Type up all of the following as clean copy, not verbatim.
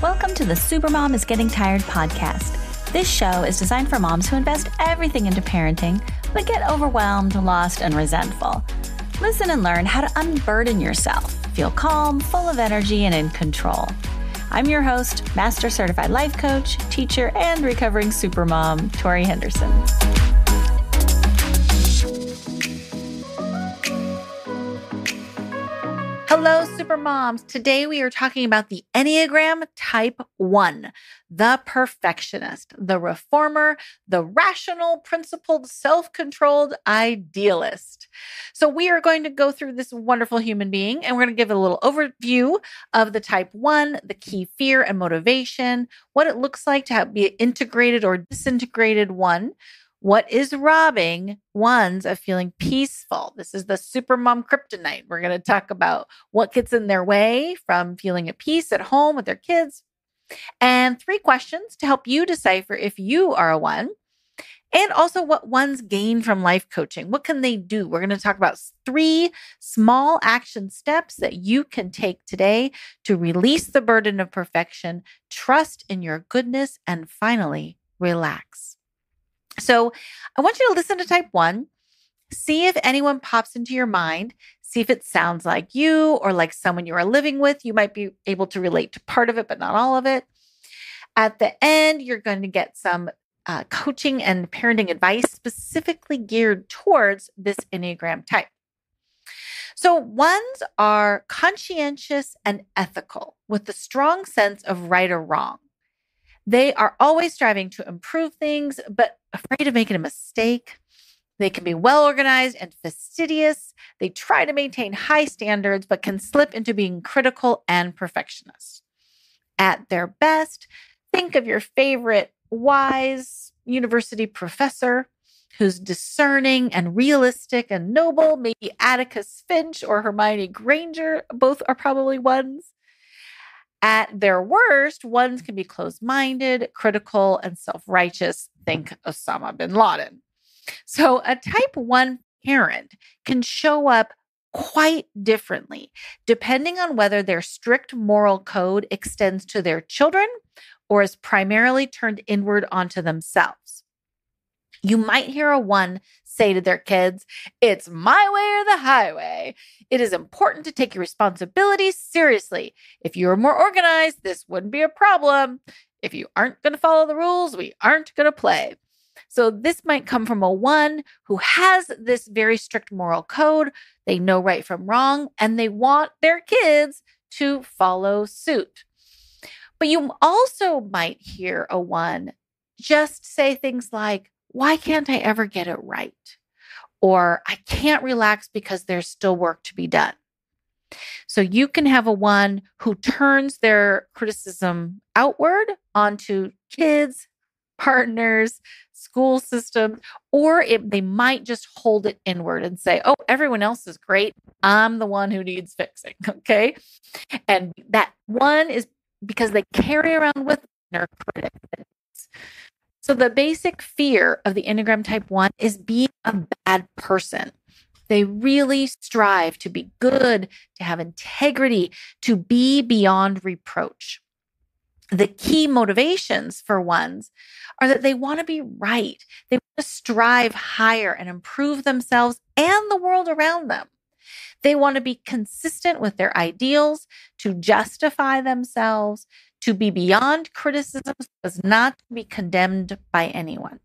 Welcome to the Supermom is Getting Tired podcast. This show is designed for moms who invest everything into parenting, but get overwhelmed, lost, and resentful. Listen and learn how to unburden yourself, feel calm, full of energy, and in control. I'm your host, Master Certified Life Coach, teacher, and recovering supermom, Tori Henderson. Hello, Supermoms. Today we are talking about the Enneagram Type 1, the perfectionist, the reformer, the rational, principled, self-controlled idealist. So we are going to go through this wonderful human being, and we're going to give a little overview of the Type 1, the key fear and motivation, what it looks like to be an integrated or disintegrated one. What is robbing ones of feeling peaceful? This is the supermom kryptonite. We're going to talk about what gets in their way from feeling at peace at home with their kids. And 3 questions to help you decipher if you are a 1. And also what ones gain from life coaching. What can they do? We're going to talk about 3 small action steps that you can take today to release the burden of perfection, trust in your goodness, and finally, relax. So I want you to listen to Type 1, see if anyone pops into your mind, see if it sounds like you or like someone you are living with. You might be able to relate to part of it, but not all of it. At the end, you're going to get some coaching and parenting advice specifically geared towards this Enneagram type. So ones are conscientious and ethical with a strong sense of right or wrong. They are always striving to improve things, but afraid of making a mistake. They can be well organized and fastidious. They try to maintain high standards, but can slip into being critical and perfectionist. At their best, think of your favorite wise university professor who's discerning and realistic and noble. Maybe Atticus Finch or Hermione Granger. Both are probably ones. At their worst, ones can be closed-minded, critical, and self-righteous. Think Osama Bin Laden. So a Type 1 parent can show up quite differently, depending on whether their strict moral code extends to their children or is primarily turned inward onto themselves. You might hear a 1 say to their kids, "It's my way or the highway. It is important to take your responsibilities seriously. If you were more organized, this wouldn't be a problem. If you aren't going to follow the rules, we aren't going to play." So this might come from a 1 who has this very strict moral code. They know right from wrong, and they want their kids to follow suit. But you also might hear a 1 just say things like, "Why can't I ever get it right?" Or "I can't relax because there's still work to be done." So you can have a 1 who turns their criticism outward onto kids, partners, school systems, or they might just hold it inward and say, "Oh, everyone else is great. I'm the one who needs fixing." Okay. And that 1 is because they carry around with their critics. So the basic fear of the Enneagram Type 1 is being a bad person. They really strive to be good, to have integrity, to be beyond reproach. The key motivations for ones are that they want to be right. They want to strive higher and improve themselves and the world around them. They want to be consistent with their ideals, to justify themselves, to be beyond criticism, so as not to be condemned by anyone.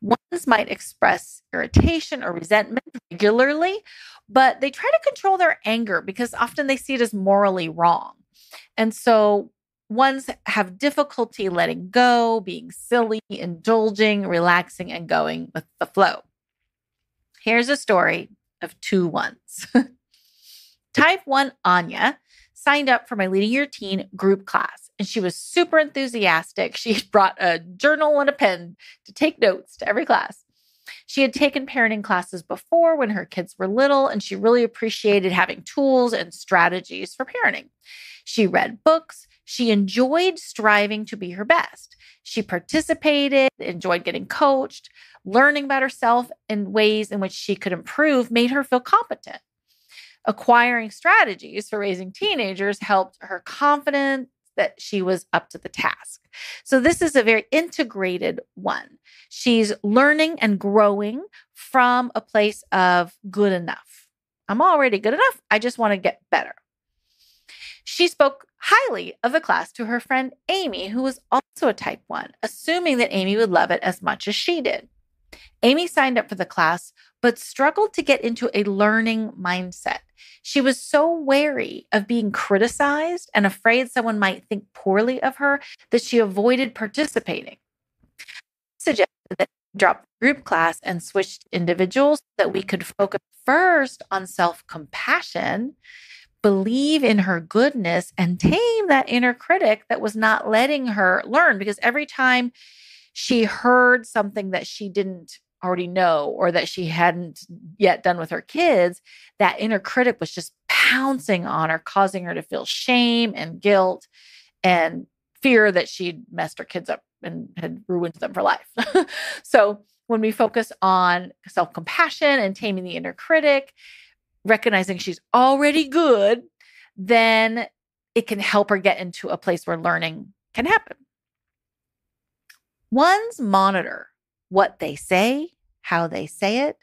Ones might express irritation or resentment regularly, but they try to control their anger because often they see it as morally wrong. And so ones have difficulty letting go, being silly, indulging, relaxing, and going with the flow. Here's a story of 2 ones. Type 1 Anya signed up for my Leading Your Teen group class, and she was super enthusiastic. She brought a journal and a pen to take notes to every class. She had taken parenting classes before when her kids were little, and she really appreciated having tools and strategies for parenting. She read books. She enjoyed striving to be her best. She participated, enjoyed getting coached, learning about herself in ways in which she could improve made her feel competent. Acquiring strategies for raising teenagers helped her confidence that she was up to the task. So this is a very integrated one. She's learning and growing from a place of good enough. I'm already good enough. I just want to get better. She spoke highly of the class to her friend Amy, who was also a type 1, assuming that Amy would love it as much as she did. Amy signed up for the class, but struggled to get into a learning mindset. She was so wary of being criticized and afraid someone might think poorly of her that she avoided participating. Suggested that we drop the group class and switch to individuals so that we could focus first on self-compassion, believe in her goodness, and tame that inner critic that was not letting her learn. Because every time she heard something that she didn't already know or that she hadn't yet done with her kids, that inner critic was just pouncing on her, causing her to feel shame and guilt and fear that she'd messed her kids up and had ruined them for life. So when we focus on self-compassion and taming the inner critic, recognizing she's already good, then it can help her get into a place where learning can happen. Ones monitor what they say, how they say it,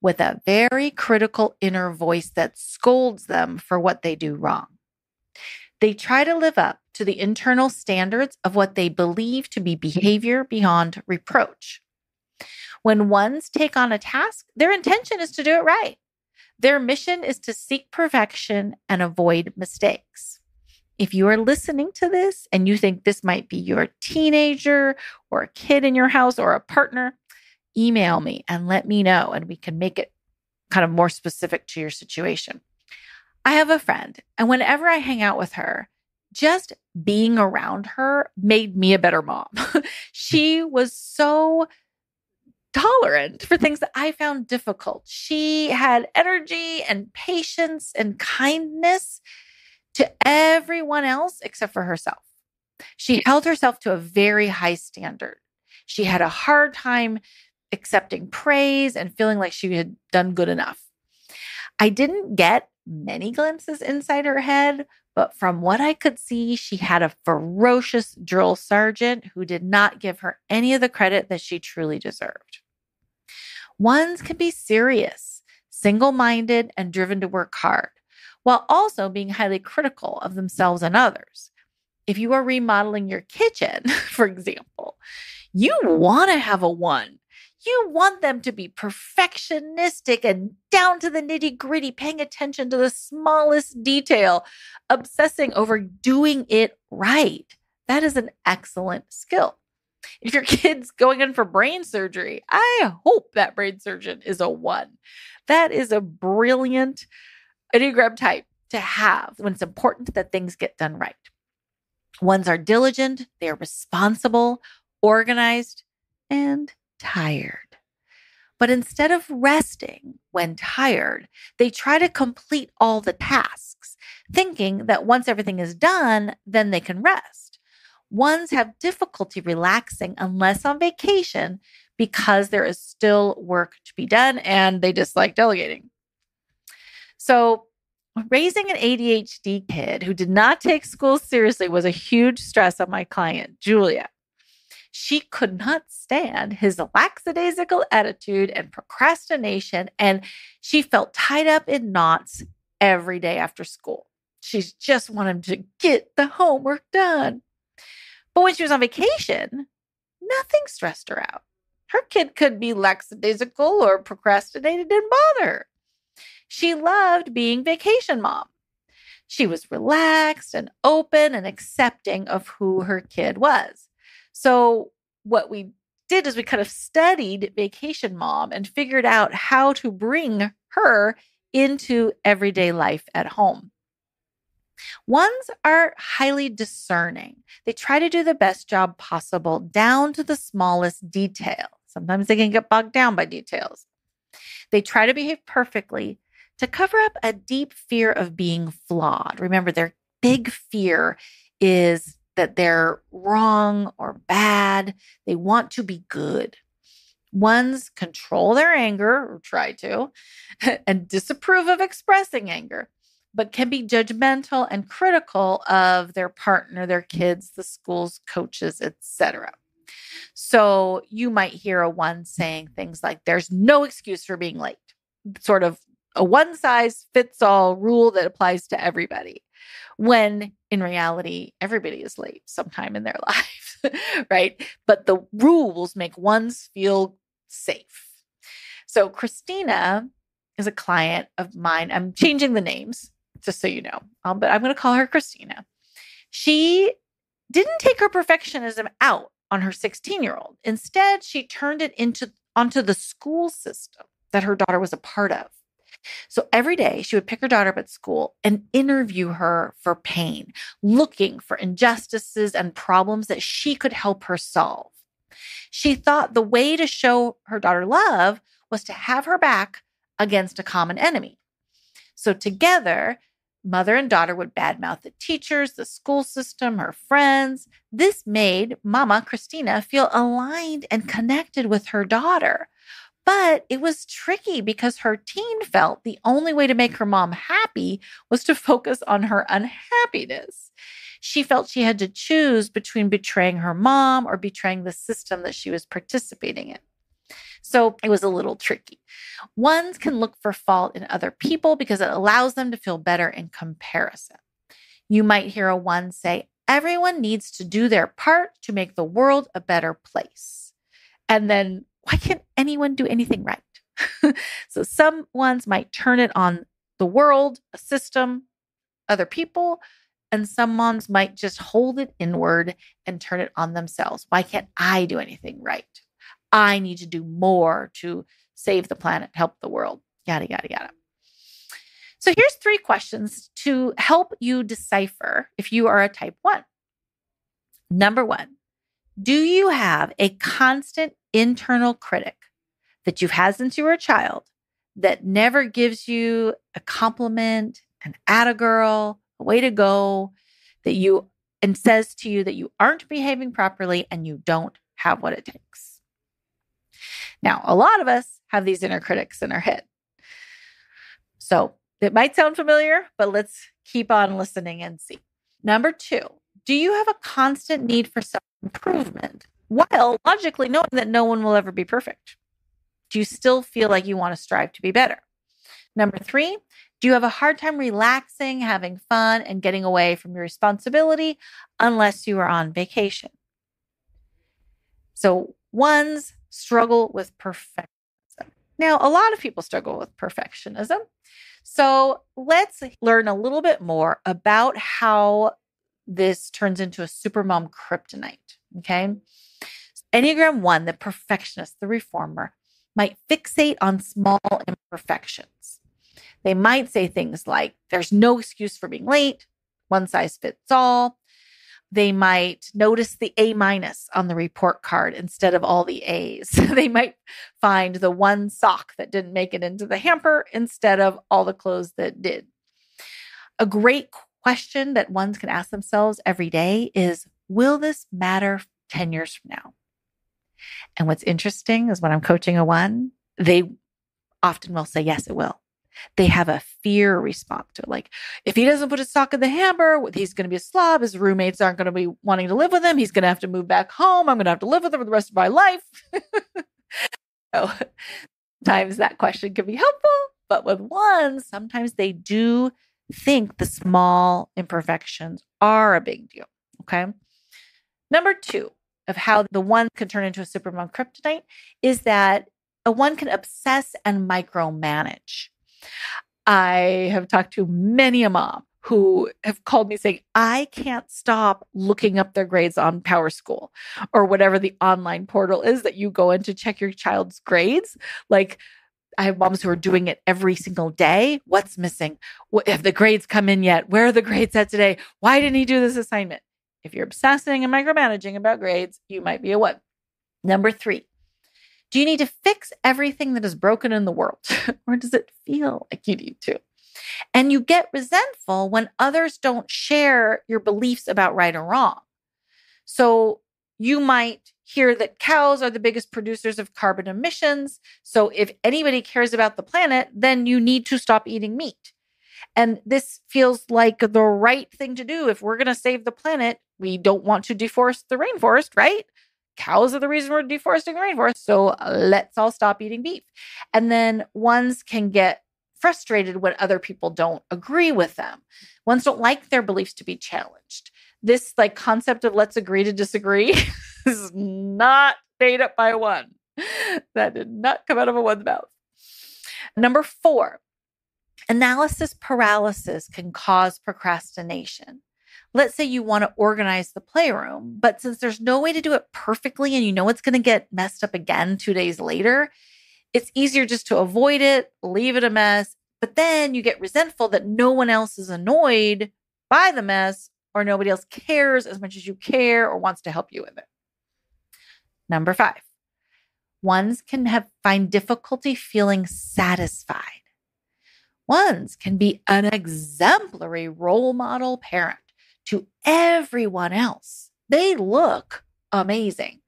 with a very critical inner voice that scolds them for what they do wrong. They try to live up to the internal standards of what they believe to be behavior beyond reproach. When ones take on a task, their intention is to do it right. Their mission is to seek perfection and avoid mistakes. If you are listening to this and you think this might be your teenager or a kid in your house or a partner, email me and let me know, and we can make it kind of more specific to your situation. I have a friend, and whenever I hang out with her, just being around her made me a better mom. She was so tolerant for things that I found difficult. She had energy and patience and kindness to everyone else except for herself. She held herself to a very high standard. She had a hard time accepting praise and feeling like she had done good enough. I didn't get many glimpses inside her head, but from what I could see, she had a ferocious drill sergeant who did not give her any of the credit that she truly deserved. Ones can be serious, single-minded, and driven to work hard, while also being highly critical of themselves and others. If you are remodeling your kitchen, for example, you want to have a one. You want them to be perfectionistic and down to the nitty-gritty, paying attention to the smallest detail, obsessing over doing it right. That is an excellent skill. If your kid's going in for brain surgery, I hope that brain surgeon is a one. That is a brilliant Enneagram type to have when it's important that things get done right. Ones are diligent, they are responsible, organized, and tired. But instead of resting when tired, they try to complete all the tasks, thinking that once everything is done, then they can rest. Ones have difficulty relaxing unless on vacation because there is still work to be done and they dislike delegating. So raising an ADHD kid who did not take school seriously was a huge stress on my client, Julia. She could not stand his lackadaisical attitude and procrastination, and she felt tied up in knots every day after school. She just wanted to get the homework done. But when she was on vacation, nothing stressed her out. Her kid could be lackadaisical or procrastinated, didn't bother her. She loved being vacation mom. She was relaxed and open and accepting of who her kid was. So what we did is we kind of studied vacation mom and figured out how to bring her into everyday life at home. Ones are highly discerning. They try to do the best job possible down to the smallest detail. Sometimes they can get bogged down by details. They try to behave perfectly to cover up a deep fear of being flawed. Remember, their big fear is that they're wrong or bad. They want to be good. Ones control their anger, or try to, and disapprove of expressing anger. but can be judgmental and critical of their partner, their kids, the schools, coaches, etc. So you might hear a one saying things like, there's no excuse for being late, sort of a one size fits all rule that applies to everybody. When in reality, everybody is late sometime in their life, right? But the rules make ones feel safe. So Christina is a client of mine. I'm changing the names just so you know, but I'm going to call her Christina. She didn't take her perfectionism out on her 16-year-old. Instead, she turned it onto the school system that her daughter was a part of. So every day she would pick her daughter up at school and interview her for pain, looking for injustices and problems that she could help her solve. She thought the way to show her daughter love was to have her back against a common enemy. So together, mother and daughter would badmouth the teachers, the school system, her friends. This made Mama Christina feel aligned and connected with her daughter. But it was tricky because her teen felt the only way to make her mom happy was to focus on her unhappiness. She felt she had to choose between betraying her mom or betraying the system that she was participating in. So it was a little tricky. Ones can look for fault in other people because it allows them to feel better in comparison. You might hear a one say, everyone needs to do their part to make the world a better place. And then, why can't anyone do anything right? So some ones might turn it on the world, a system, other people, and some ones might just hold it inward and turn it on themselves. Why can't I do anything right? I need to do more to save the planet, help the world, yada, yada, yada. So here's 3 questions to help you decipher if you are a type 1. Number 1, do you have a constant internal critic that you've had since you were a child that never gives you a compliment, an atta girl, a way to go, and says to you that you aren't behaving properly and you don't have what it takes? Now, a lot of us have these inner critics in our head. So it might sound familiar, but let's keep on listening and see. Number 2, do you have a constant need for self-improvement while logically knowing that no one will ever be perfect? Do you still feel like you want to strive to be better? Number 3, do you have a hard time relaxing, having fun, and getting away from your responsibility unless you are on vacation? So ones struggle with perfectionism. Now, a lot of people struggle with perfectionism. So let's learn a little bit more about how this turns into a supermom kryptonite, okay? Enneagram 1, the perfectionist, the reformer, might fixate on small imperfections. They might say things like, there's no excuse for being late, one size fits all. They might notice the A- on the report card instead of all the A's. They might find the one sock that didn't make it into the hamper instead of all the clothes that did. A great question that ones can ask themselves every day is, will this matter 10 years from now? And what's interesting is when I'm coaching a one, they often will say, yes, it will. They have a fear response to it. Like, if he doesn't put his sock in the hamper, he's going to be a slob. His roommates aren't going to be wanting to live with him. He's going to have to move back home. I'm going to have to live with him for the rest of my life. So sometimes that question can be helpful, but with ones, sometimes they do think the small imperfections are a big deal. Okay. Number 2 of how the one can turn into a supermom kryptonite is that a one can obsess and micromanage. I have talked to many a mom who have called me saying, I can't stop looking up their grades on PowerSchool or whatever the online portal is that you go in to check your child's grades. Like, I have moms who are doing it every single day. What's missing? Have the grades come in yet? Where are the grades at today? Why didn't he do this assignment? If you're obsessing and micromanaging about grades, you might be a one. Number 3, do you need to fix everything that is broken in the world? Or does it feel like you need to? And you get resentful when others don't share your beliefs about right or wrong. So you might hear that cows are the biggest producers of carbon emissions. So if anybody cares about the planet, then you need to stop eating meat. And this feels like the right thing to do. If we're going to save the planet, we don't want to deforest the rainforest, right? Cows are the reason we're deforesting the rainforest. So let's all stop eating beef. And then ones can get frustrated when other people don't agree with them. Ones don't like their beliefs to be challenged. This like concept of let's agree to disagree is not made up by a one. That did not come out of a one's mouth. Number 4, analysis paralysis can cause procrastination. Let's say you want to organize the playroom, but since there's no way to do it perfectly and you know it's going to get messed up again 2 days later, it's easier just to avoid it, leave it a mess, but then you get resentful that no one else is annoyed by the mess or nobody else cares as much as you care or wants to help you with it. Number 5, ones can find difficulty feeling satisfied. Ones can be an exemplary role model parent to everyone else. They look amazing,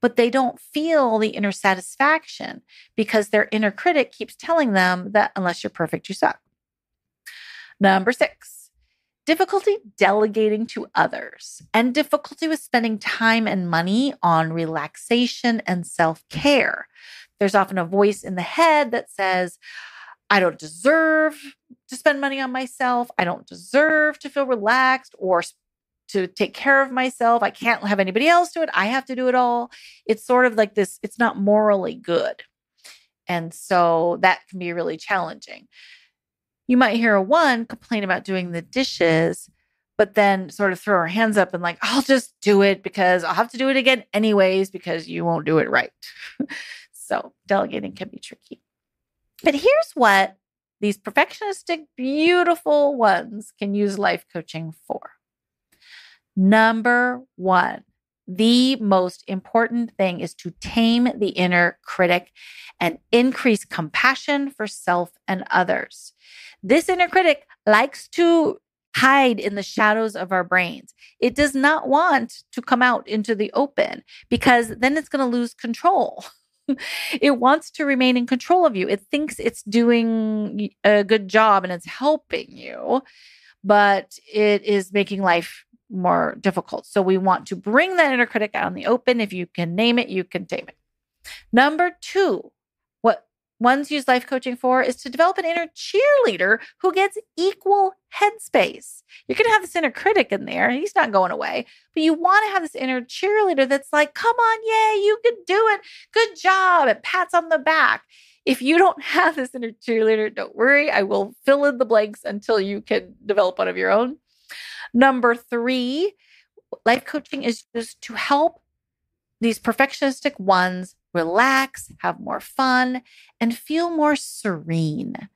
but they don't feel the inner satisfaction because their inner critic keeps telling them that unless you're perfect, you suck. Number 6, difficulty delegating to others and difficulty with spending time and money on relaxation and self-care. There's often a voice in the head that says, I don't deserve to spend money on myself. I don't deserve to feel relaxed or to take care of myself. I can't have anybody else do it. I have to do it all. It's sort of like this, it's not morally good. And so that can be really challenging. You might hear a one complain about doing the dishes, but then sort of throw her hands up and like, I'll just do it because I'll have to do it again anyways because you won't do it right. So delegating can be tricky. But here's what these perfectionistic, beautiful ones can use life coaching for. Number 1, the most important thing is to tame the inner critic and increase compassion for self and others. This inner critic likes to hide in the shadows of our brains. It does not want to come out into the open because then it's going to lose control. It wants to remain in control of you. It thinks it's doing a good job and it's helping you, but it is making life more difficult. So we want to bring that inner critic out in the open. If you can name it, you can tame it. Number 2, what ones use life coaching for is to develop an inner cheerleader who gets equal headspace. You're going to have this inner critic in there. He's not going away, but you want to have this inner cheerleader that's like, come on, yay, you can do it. Good job. And pats on the back. If you don't have this inner cheerleader, don't worry. I will fill in the blanks until you can develop one of your own. Number 3, life coaching is used to help these perfectionistic ones relax, have more fun, and feel more serene.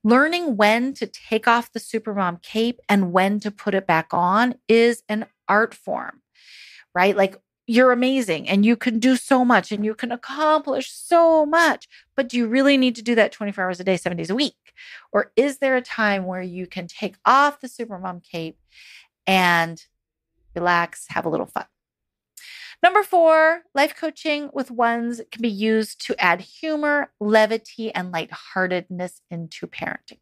Learning when to take off the supermom cape and when to put it back on is an art form, right? Like you're amazing and you can do so much and you can accomplish so much, but do you really need to do that 24 hours a day, 7 days a week? Or is there a time where you can take off the supermom cape and relax, have a little fun? Number 4, life coaching with ones can be used to add humor, levity, and lightheartedness into parenting.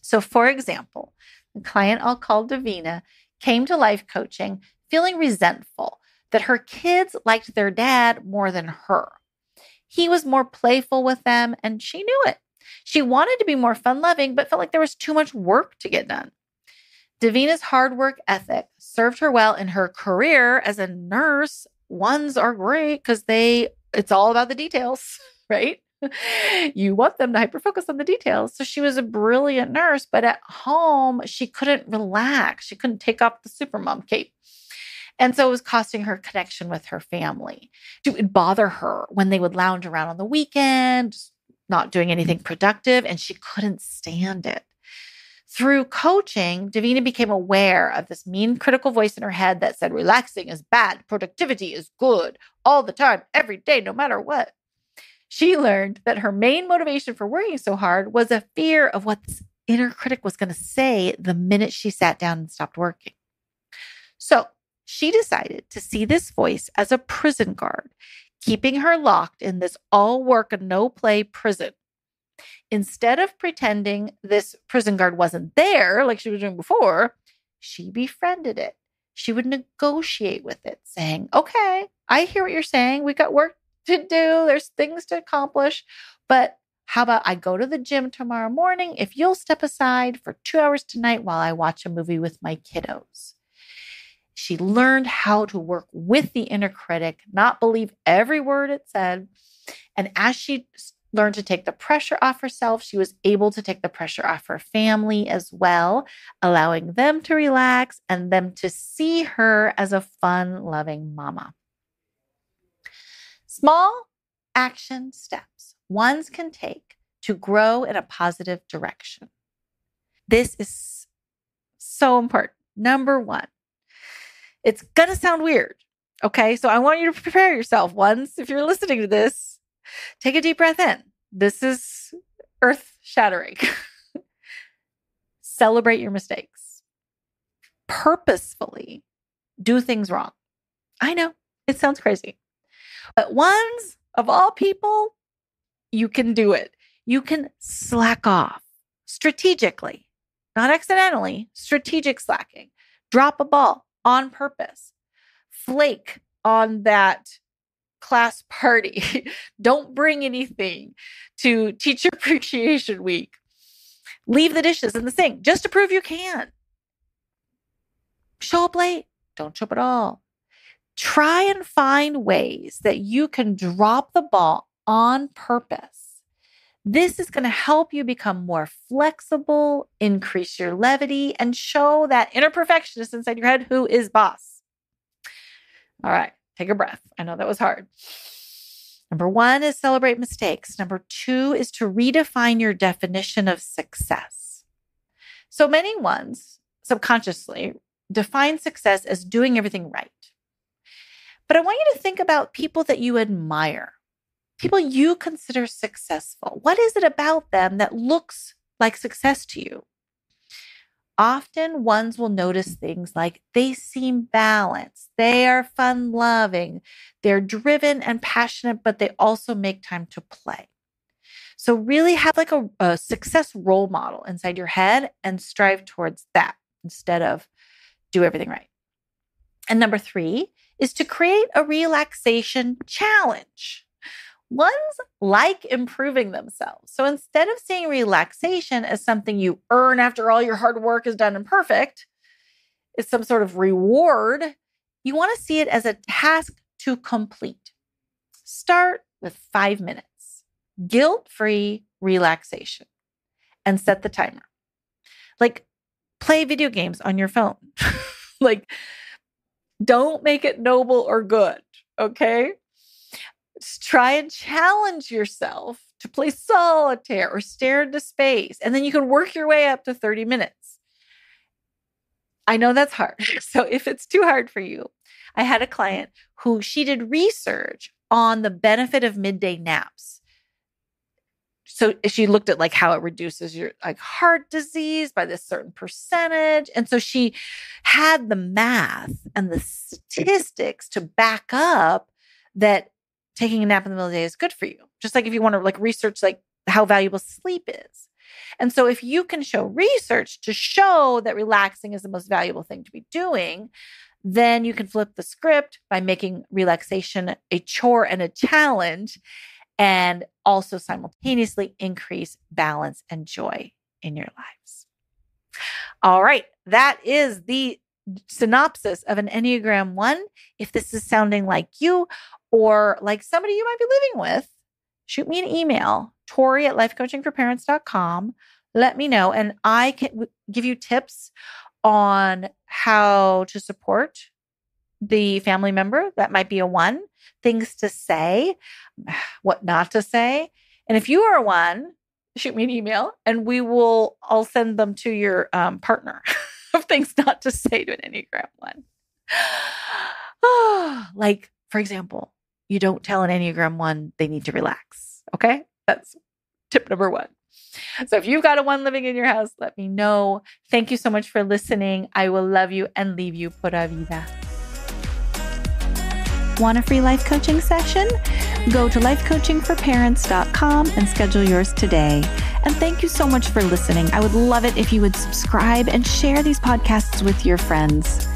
So for example, the client I'll call Davina came to life coaching feeling resentful that her kids liked their dad more than her. He was more playful with them and she knew it. She wanted to be more fun-loving, but felt like there was too much work to get done. Davina's hard work ethic served her well in her career as a nurse. Ones are great because it's all about the details, right? You want them to hyper-focus on the details. So she was a brilliant nurse, but at home, she couldn't relax. She couldn't take off the supermom cape. And so it was costing her connection with her family. It would bother her when they would lounge around on the weekend, not doing anything productive, and she couldn't stand it. Through coaching, Davina became aware of this mean, critical voice in her head that said, relaxing is bad, productivity is good, all the time, every day, no matter what. She learned that her main motivation for working so hard was a fear of what this inner critic was going to say the minute she sat down and stopped working. So she decided to see this voice as a prison guard, keeping her locked in this all work and no play prison. Instead of pretending this prison guard wasn't there like she was doing before, she befriended it. She would negotiate with it, saying, okay, I hear what you're saying. We got work to do. There's things to accomplish. But how about I go to the gym tomorrow morning if you'll step aside for 2 hours tonight while I watch a movie with my kiddos? She learned how to work with the inner critic, not believe every word it said. And as she learned to take the pressure off herself, she was able to take the pressure off her family as well, allowing them to relax and them to see her as a fun, loving mama. Small action steps one can take to grow in a positive direction. This is so important. Number one, it's going to sound weird. Okay. So I want you to prepare yourself once. If you're listening to this, take a deep breath in. This is earth shattering. Celebrate your mistakes. Purposefully do things wrong. I know it sounds crazy, but ones of all people, you can do it. You can slack off strategically, not accidentally, strategic slacking. Drop a ball on purpose. Flake on that class party. Don't bring anything to Teacher Appreciation Week. Leave the dishes in the sink just to prove you can. Show up late. Don't show up at all. Try and find ways that you can drop the ball on purpose. This is going to help you become more flexible, increase your levity, and show that inner perfectionist inside your head who is boss. All right, take a breath. I know that was hard. Number one is celebrate mistakes. Number two is to redefine your definition of success. So many ones subconsciously define success as doing everything right. But I want you to think about people that you admire, people you consider successful. What is it about them that looks like success to you? Often ones will notice things like they seem balanced, they are fun-loving, they're driven and passionate, but they also make time to play. So really have like a success role model inside your head and strive towards that instead of do everything right. And number three is to create a relaxation challenge. Ones like improving themselves. So instead of seeing relaxation as something you earn after all your hard work is done and perfect, it's some sort of reward, you want to see it as a task to complete. Start with 5 minutes, guilt-free relaxation, and set the timer. Like play video games on your phone. Like don't make it noble or good, okay? Just try and challenge yourself to play solitaire or stare into space. And then you can work your way up to 30 minutes. I know that's hard. So if it's too hard for you, I had a client who she did research on the benefit of midday naps. So she looked at like how it reduces your like heart disease by this certain percentage. And so she had the math and the statistics to back up that taking a nap in the middle of the day is good for you. Just like if you want to like research like how valuable sleep is. And so if you can show research to show that relaxing is the most valuable thing to be doing, then you can flip the script by making relaxation a chore and a challenge and also simultaneously increase balance and joy in your lives. All right. That is the synopsis of an Enneagram 1. If this is sounding like you or like somebody you might be living with, shoot me an email, Tori@lifecoachingforparents.com. Let me know. And I can give you tips on how to support the family member that might be a 1, things to say, what not to say. And if you are a 1, shoot me an email and I'll send them to your partner of things not to say to an Enneagram 1. Like, for example, you don't tell an Enneagram 1 they need to relax. Okay? That's tip number 1. So if you've got a 1 living in your house, let me know. Thank you so much for listening. I will love you and leave you. Pura vida. Want a free life coaching session? Go to lifecoachingforparents.com and schedule yours today. And thank you so much for listening. I would love it if you would subscribe and share these podcasts with your friends.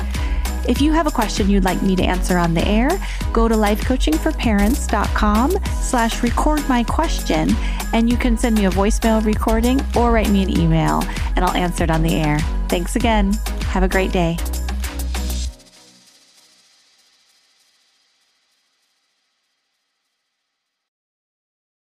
If you have a question you'd like me to answer on the air, go to lifecoachingforparents.com/record-my-question, and you can send me a voicemail recording or write me an email, and I'll answer it on the air. Thanks again. Have a great day.